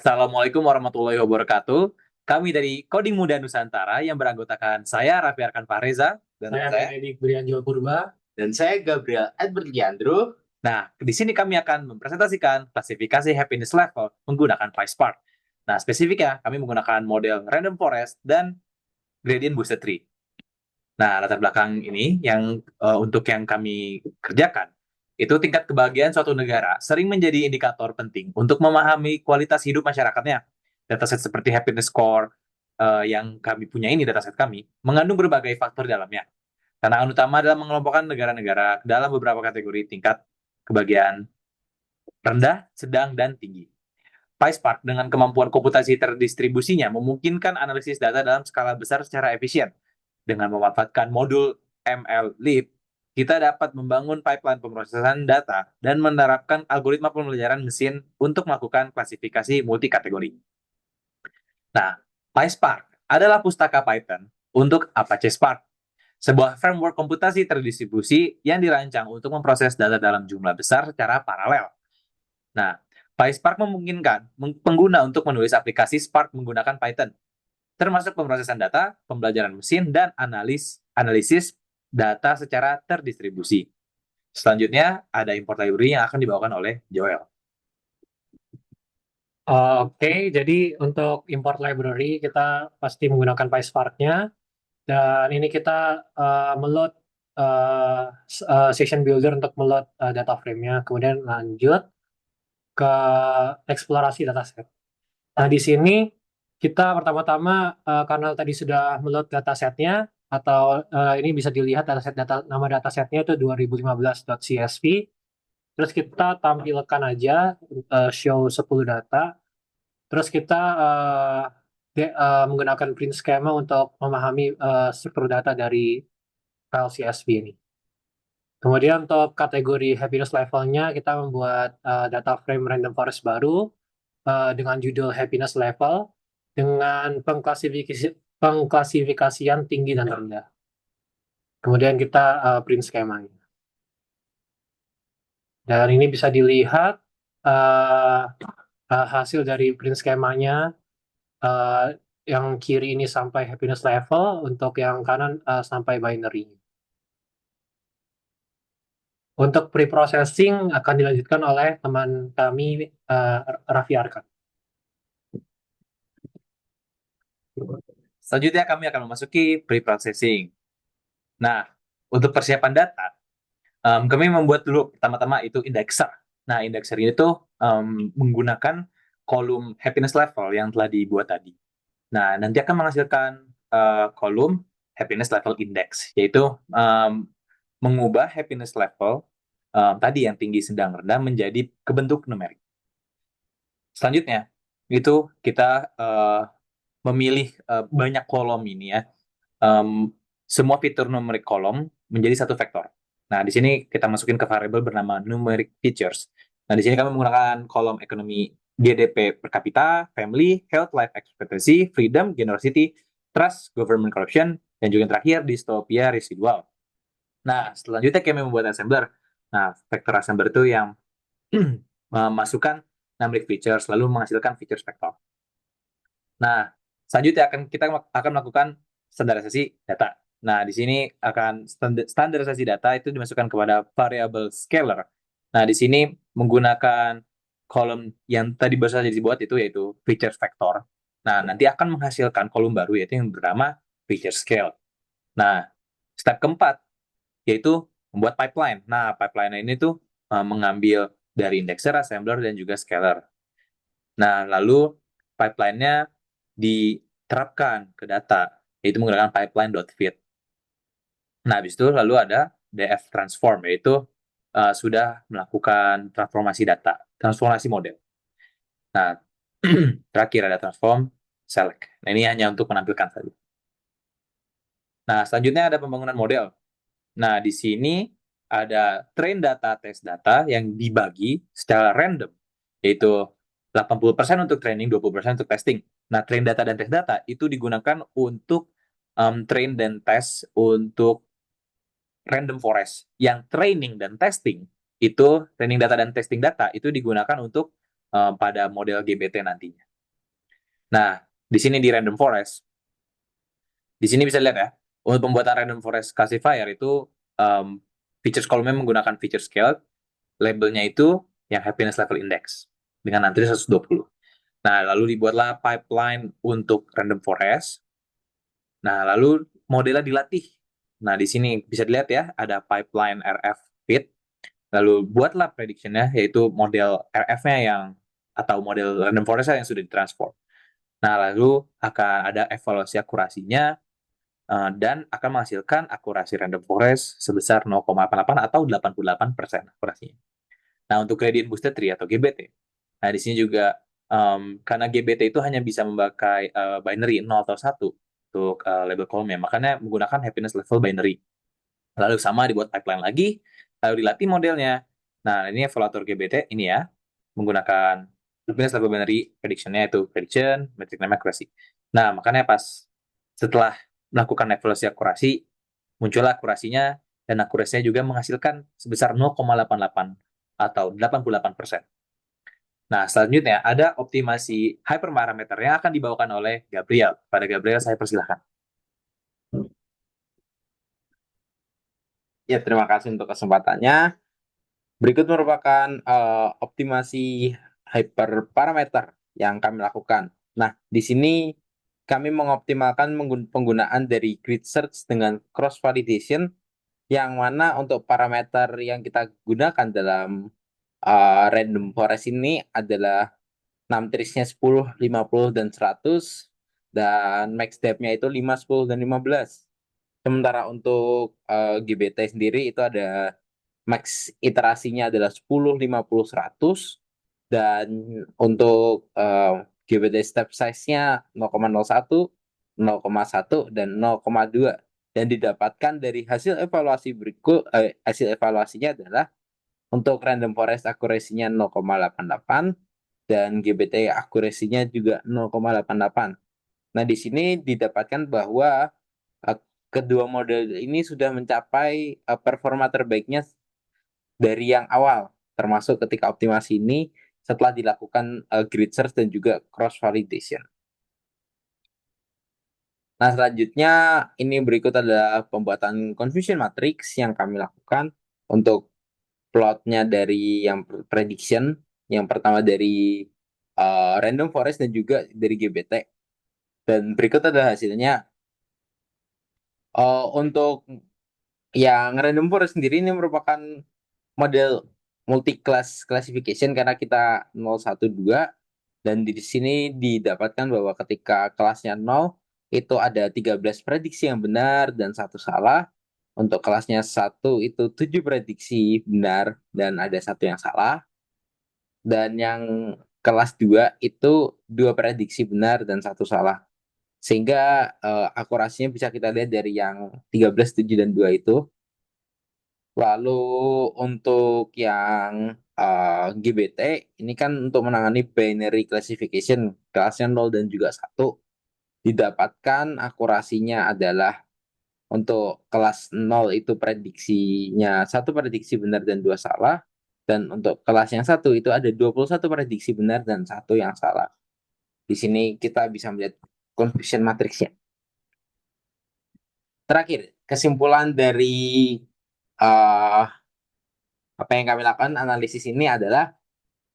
Assalamualaikum warahmatullahi wabarakatuh. Kami dari Coding Muda Nusantara yang beranggotakan saya Raffi Arkan Fahreza dan Saya saya. Benedict Brianjol Purba. Dan saya Gabriel Edward Leandro. Nah, di sini kami akan mempresentasikan klasifikasi happiness level menggunakan PySpark. Nah, spesifiknya kami menggunakan model random forest dan gradient boosted tree. Nah, latar belakang ini untuk yang kami kerjakan itu tingkat kebahagiaan suatu negara sering menjadi indikator penting untuk memahami kualitas hidup masyarakatnya. Dataset seperti happiness score yang kami punya ini, dataset kami, mengandung berbagai faktor di dalamnya. Tantangan utama adalah mengelompokkan negara-negara dalam beberapa kategori tingkat kebahagiaan rendah, sedang, dan tinggi. PySpark dengan kemampuan komputasi terdistribusinya memungkinkan analisis data dalam skala besar secara efisien. Dengan memanfaatkan modul MLlib, kita dapat membangun pipeline pemrosesan data dan menerapkan algoritma pembelajaran mesin untuk melakukan klasifikasi multikategori. Nah, PySpark adalah pustaka Python untuk Apache Spark, sebuah framework komputasi terdistribusi yang dirancang untuk memproses data dalam jumlah besar secara paralel. Nah, PySpark memungkinkan pengguna untuk menulis aplikasi Spark menggunakan Python, termasuk pemrosesan data, pembelajaran mesin, dan analisis data secara terdistribusi. Selanjutnya, ada import library yang akan dibawakan oleh Joel. Oke, jadi untuk import library kita pasti menggunakan PySpark-nya. Dan ini kita meload session builder untuk meload data frame-nya. Kemudian lanjut ke eksplorasi dataset. Nah, di sini kita pertama-tama karena tadi sudah meload datasetnya atau ini bisa dilihat nama datasetnya itu 2015.csv. Terus kita tampilkan aja show 10 data. Terus kita menggunakan print schema untuk memahami struktur data dari file CSV ini. Kemudian untuk kategori happiness levelnya kita membuat data frame random forest baru dengan judul happiness level dengan pengklasifikasian tinggi dan rendah. Kemudian kita print skemanya. Dan ini bisa dilihat hasil dari print skemanya. Yang kiri ini sampai happiness level, untuk yang kanan sampai binary. Untuk pre-processing akan dilanjutkan oleh teman kami, Raffi Arkan. Selanjutnya, kami akan memasuki pre-processing. Nah, untuk persiapan data, kami membuat dulu pertama-tama itu indexer. Nah, indexer ini tuh menggunakan kolom happiness level yang telah dibuat tadi. Nah, nanti akan menghasilkan kolom happiness level index, yaitu mengubah happiness level tadi yang tinggi, sedang, rendah menjadi kebentuk numerik. Selanjutnya, itu kita memilih banyak kolom ini ya. Semua fitur numerik kolom menjadi satu vektor. Nah, di sini kita masukin ke variabel bernama numeric features. Nah, di sini kami menggunakan kolom ekonomi GDP per kapita, family, health, life expectancy, freedom, generosity, trust, government corruption, dan juga yang terakhir dystopia residual. Nah, selanjutnya kami membuat assembler. Nah, vektor assembler itu yang memasukkan numeric features lalu menghasilkan features vektor. Nah, selanjutnya kita akan melakukan standarisasi data. Nah, di sini akan standarisasi data itu dimasukkan kepada variabel scalar. Nah, di sini menggunakan kolom yang tadi baru saja dibuat itu yaitu features vector. Nah, nanti akan menghasilkan kolom baru yaitu yang bernama feature scale. Nah, step keempat yaitu membuat pipeline. Nah, pipeline ini tuh mengambil dari indexer, assembler, dan juga scalar. Nah, lalu pipeline-nya diterapkan ke data, yaitu menggunakan pipeline.feed. Nah, habis itu lalu ada df transform, yaitu sudah melakukan transformasi data, transformasi model. Nah, terakhir ada transform select. Nah, ini hanya untuk menampilkan saja. Nah, selanjutnya ada pembangunan model. Nah, di sini ada train data, test data yang dibagi secara random, yaitu 80% untuk training, 20% untuk testing. Nah, train data dan test data itu digunakan untuk train dan test untuk random forest. Yang training dan testing itu, training data dan testing data itu digunakan untuk pada model GBT nantinya. Nah, di sini di random forest, di sini bisa lihat ya, untuk pembuatan random forest classifier itu features kolomnya menggunakan feature scale, labelnya itu yang happiness level index dengan antri 120. Nah, lalu dibuatlah pipeline untuk random forest. Nah, lalu modelnya dilatih. Nah, di sini bisa dilihat ya, ada pipeline RF fit. Lalu buatlah prediction-nya, yaitu model RF-nya yang atau model random forest yang sudah ditransform. Nah, lalu akan ada evaluasi akurasinya dan akan menghasilkan akurasi random forest sebesar 0,88 atau 88% akurasinya. Nah, untuk gradient boosted tree atau GBT. Nah, di sini juga karena GBT itu hanya bisa memakai binary 0 atau 1 untuk label kolomnya, makanya menggunakan happiness level binary. Lalu sama dibuat pipeline lagi, lalu dilatih modelnya. Nah, ini evaluator GBT ini ya, menggunakan happiness level binary prediction-nya itu prediction, metric name accuracy. Nah, makanya pas setelah melakukan evaluasi akurasi, muncul akurasinya, dan akurasinya juga menghasilkan sebesar 0,88 atau 88%. Nah, selanjutnya ada optimasi hyperparameter yang akan dibawakan oleh Gabriel. Pada Gabriel, saya persilahkan. Ya, terima kasih untuk kesempatannya. Berikut merupakan optimasi hyperparameter yang kami lakukan. Nah, di sini kami mengoptimalkan penggunaan dari grid search dengan cross validation, yang mana untuk parameter yang kita gunakan dalam random forest ini adalah numtriesnya 10, 50, dan 100, dan max depth-nya itu 5, 10, dan 15. Sementara untuk GBT sendiri itu ada max iterasinya adalah 10, 50, 100, dan untuk GBT step size-nya 0,01, 0,1, dan 0,2. Dan didapatkan dari hasil evaluasi berikut, hasil evaluasinya adalah untuk random forest akurasinya 0,88 dan GBT akurasinya juga 0,88. Nah, di sini didapatkan bahwa uh, kedua model ini sudah mencapai performa terbaiknya dari yang awal, termasuk ketika optimasi ini setelah dilakukan grid search dan juga cross validation. Nah, selanjutnya ini berikut adalah pembuatan confusion matrix yang kami lakukan untuk plotnya dari yang prediction, yang pertama dari random forest dan juga dari GBT. Dan berikut adalah hasilnya. Untuk yang random forest sendiri ini merupakan model multi-class classification karena kita 0, 1, 2, dan di sini didapatkan bahwa ketika kelasnya 0 itu ada 13 prediksi yang benar dan satu salah. Untuk kelasnya 1 itu 7 prediksi benar dan ada satu yang salah. Dan yang kelas 2 itu 2 prediksi benar dan satu salah. Sehingga akurasinya bisa kita lihat dari yang 13, 7, dan 2 itu. Lalu untuk yang GBT, ini kan untuk menangani binary classification, kelasnya 0 dan juga 1. Didapatkan akurasinya adalah untuk kelas 0 itu prediksinya 1 prediksi benar dan 2 salah. Dan untuk kelas yang 1 itu ada 21 prediksi benar dan 1 yang salah. Di sini kita bisa melihat confusion matrixnya. Terakhir, kesimpulan dari uh, apa yang kami lakukan analisis ini adalah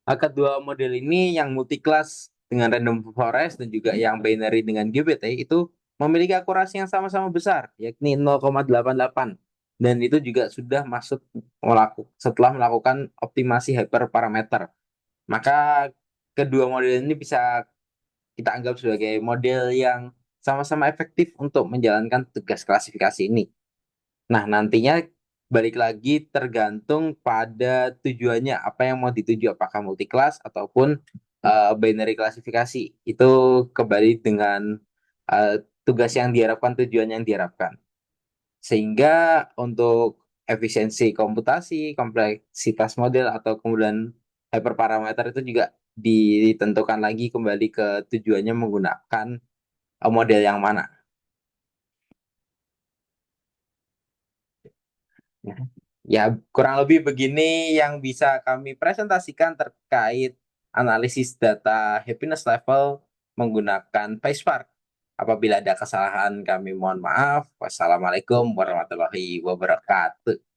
kedua model ini yang multi class dengan random forest dan juga yang binary dengan GBT itu memiliki akurasi yang sama-sama besar, yakni 0,88. Dan itu juga sudah masuk setelah melakukan optimasi hyperparameter. Maka kedua model ini bisa kita anggap sebagai model yang sama-sama efektif untuk menjalankan tugas klasifikasi ini. Nah, nantinya balik lagi tergantung pada tujuannya, apa yang mau dituju, apakah multi class ataupun binary klasifikasi. Itu kembali dengan tugas yang diharapkan, tujuan yang diharapkan. Sehingga untuk efisiensi komputasi, kompleksitas model, atau kemudian hyperparameter itu juga ditentukan lagi kembali ke tujuannya menggunakan model yang mana. Ya, kurang lebih begini yang bisa kami presentasikan terkait analisis data happiness level menggunakan PySpark. Apabila ada kesalahan kami mohon maaf. Wassalamualaikum warahmatullahi wabarakatuh.